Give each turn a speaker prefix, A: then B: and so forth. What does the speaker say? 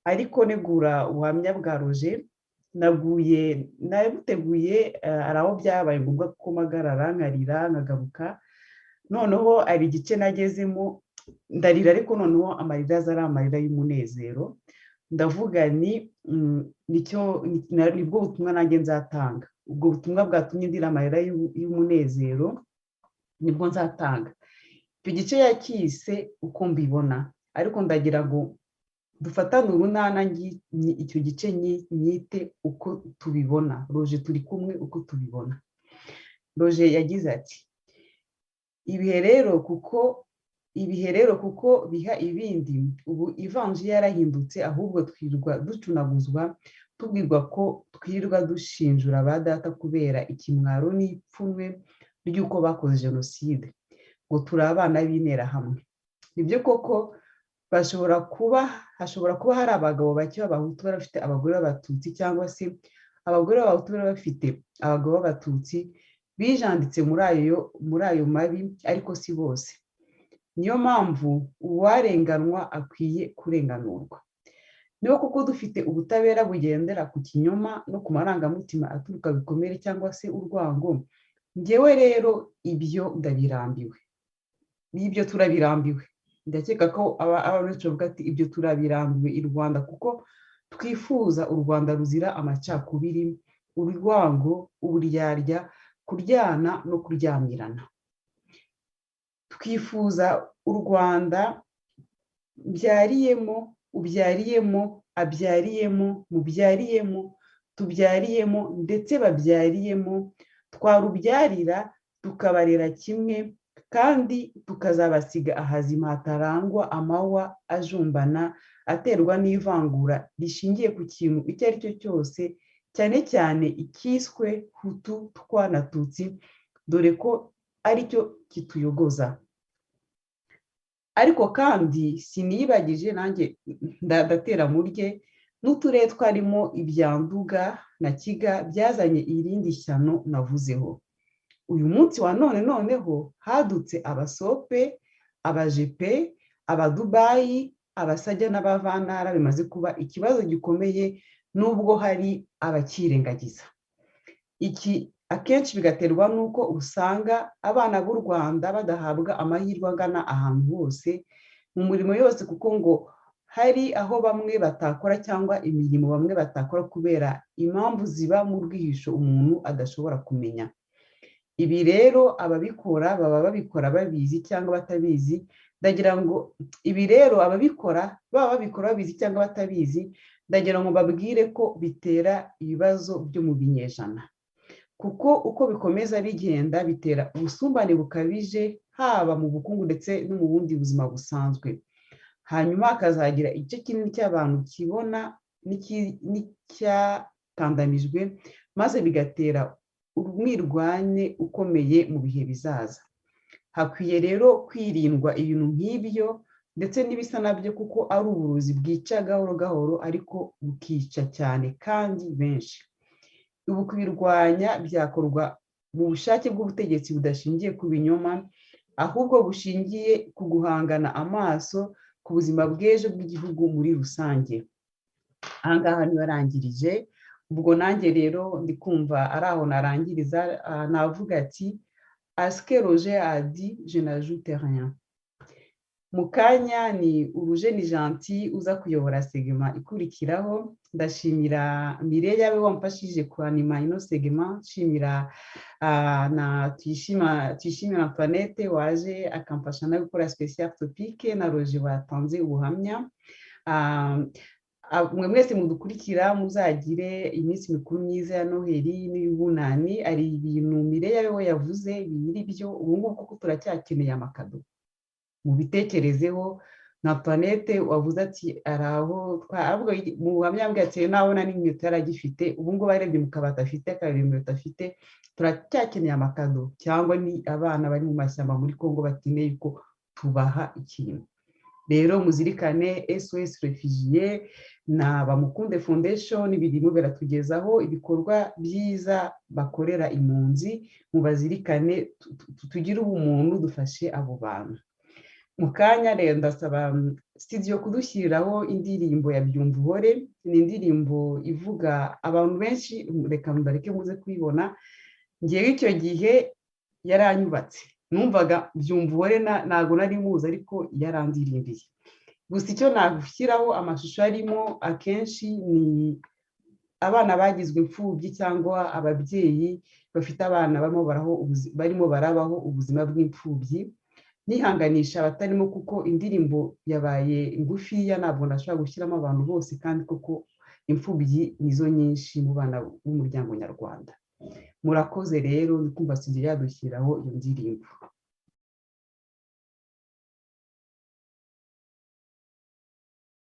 A: ariko negura ubuhamya bwa Roger nabuteguye araho byabaye ngombwa ko mpagarara nkarira nkagaruka noneho ari igice nagezemo ndarira ariko noneho amarira ari amarira y'umunezero ndavuga nibwo butumwa nanjye nzatanga ubwo butumwa bwatumye ndira amarira y'umunezero nibwo nzatanga icyo gice yakise uko mbibona ariko ndagira ngo dufatane urunana icyo gice nyite uko tubibona Roger turi kumwe uko tubibona Roger yagize ati ibihe rero kuko biha ibindi ubu ivanjiri yarahindutse ahubwo twirwa ducunaguzwa tubwirwa ko twirwa dushinjura ba data kubera ikimwaro n'ipfunwe ry'uko bakoze jenoside ngo turi abana b'interahamwe nibyo koko hashobora kuba hari abagabo bake b'abahutu bafite abagore b'abatutsi cyangwa se abagore b'abahutu bafite abagabo b'abatutsi bijanditse muri ayo mabi ariko si bose niyo mpamvu uwarenganwa akwiye kurenganurwa niyo kuko dufite ubutabera bugendera ku kinyoma no ku marangamutima aturuka bikomere cyangwa se urwango njyewe rero ibyo ndabirambiwe n'ibyo turabirambiwe ndakeka ko abantu bavuga ati ibyo turabirambiwe i Rwanda kuko twifuza u Rwanda ruzira amacakubiri urwango uburyarya kuryana no kuryamirana twifuza u Rwanda ubyariyemo abyariyemo mubyariyemo tubyariyemo ndetse babyariyemo twarubyarira tukabarera kimwe kandi tukazabasiga ahazima hatarangwa amahwa ajumbana aterwa n'ivangura rishingiye ku kintu icyo ari cyo cyose cyane cyane ikiswe hutu twana tutsi dore ko ari cyo kituyogoza ariko kandi siniyibagije nanjye ndatera murye n'uturere twarimo ibyanduga na kiga byazanye irindi shyano navuzeho uyu munsi wa noneho hadutse abasope abajepe abadubayi abasajya n'abavantara bimaze kuba ikibazo gikomeye nubwo hari abakirengagiza iki akenshi bigaterwa nuko usanga abana b'u Rwanda badahabwa amahirwe angana ahantu hose mu murimo yose kuko ngo hari aho bamwe batakora cyangwa imirimo bamwe batakora kubera impamvu ziba mu rwihisho umuntu adashobora kumenya ibi rero ababikora baba babikora babizi cyangwa batabizi ndagira ngo ibi rero ababikora baba babikora babizi cyangwa batabizi ndagira ngo babwire ko bitera ibibazo byo mu binyejana kuko uko bikomeza bigenda bitera ubusumbane bukabije haba mu bukungu ndetse no mu bundi buzima busanzwe hanyuma hakazagira igice kinini cy'abantu kibona n'icyakandamijwe maze bigatera umwirwane ukomeye mu bihe bizaza hakwiye rero kwirindwa ibintu nk'ibyo ndetse n'ibisa nabyo kuko ari uburozi bwica gahoro gahoro ariko bukica cyane kandi benshi ubu kubirwanya byakorwa mu bushake bw'ubutegetsi budashingiye ku binyoma ahubwo bushingiye ku guhangana amaso ku buzima bw'ejo bw'igihugu muri rusange ahangaha nibarangirije ubwo nanjye rero ndikumva ari aho narangiriza navuga ati aske Roger a dit je n'ajoute rien mu kanya ni urujeni gentil uza kuyobora segment ikurikiraho ndashimira Mireille yawe wamfashije kuanima ino segment nshimira na tuyishimira Antoinette waje akamfasha no gukora special topic na Roger watanze ubuhamya mwe mwese mudukurikira muzagire iminsi mikuru myiza ya Noheli n'Ubunani ari ibintu Mireille yawe yavuze biri byo ubu ngubu kuko turacyakeneye amakado mu bitekerezeho na Antoinette wavuze ati araho twavuga mu buhamya bwacu nabona n'inkweto yaragifite ubu ngubu barebye mu kabati afite inkweto afite turacyakeneye amakado cyangwa ni abana bari mu mashyamba muri Kongo bakeneye ko tubaha ikintu rero muzirikane SOS Refugié na Bamukunde Foundation birimo biratugezaho ibikorwa byiza bakorera impunzi mubazirikane tugire ubumuntu dufashe abo bantu mu kanya rero ndasaba studio kudushyiriraho indirimbo ya Byumva Uhore. Ni indirimbo ivuga abantu benshi, reka mbareke muze kuyibona. Ngewe icyo gihe yaranyubatse, numvaga Byumva Uhore ntago nari muzi, ariko yarandirimbiye. Gusa icyo nagushyiraho amashusho arimo akenshi ni abana bagizwe imfubyi cyangwa ababyeyi bafite abana barimo barabaho ubuzima bw'imfubyi. Nihanganisha abatarimo kuko indirimbo yabaye ngufiya, ntabwo nashobora gushyiramo abantu bose, kandi koko imfubyi nizo nyinshi mu bana b'umuryango nyarwanda. Murakoze rero, ndikumva studio yadushyiraho iyo ndirimbo.